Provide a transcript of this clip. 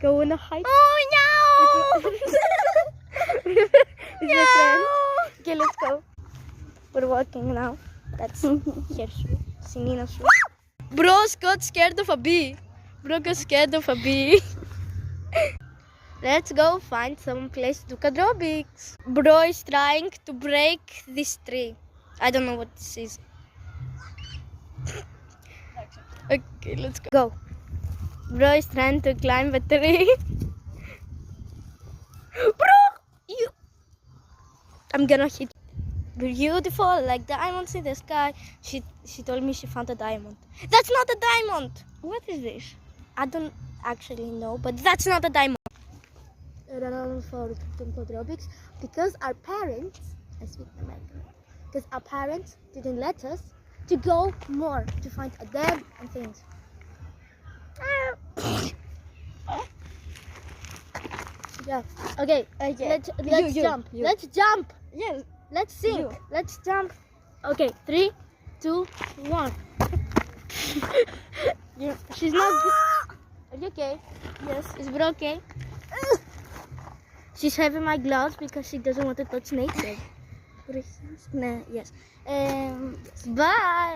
Go on a hike. Oh no! With my friend. Okay, let's go. We're walking now. That's her shoe. Sinina's shoe. Bros got scared of a bee. Bro got scared of a bee. Let's go find some place to do aerobics. Bro is trying to break this tree. I don't know what this is. Okay, let's go. Go. Bro is trying to climb a tree. Bro, you. I'm gonna hit. Beautiful, like diamonds in the sky. She told me she found a diamond. That's not a diamond. What is this? I don't actually know, but that's not a diamond. For aerobics because our parents, I speak American, because our parents didn't let us to go more to find a dam and things. Yeah. Okay. Let's jump. you. Let's jump. Yes. Let's sing. You. Let's jump. Okay. 3, 2, 1. She's not. Are you okay? Yes. Is bro okay? She's having my gloves because she doesn't want to touch nature. Nah, yes. Bye.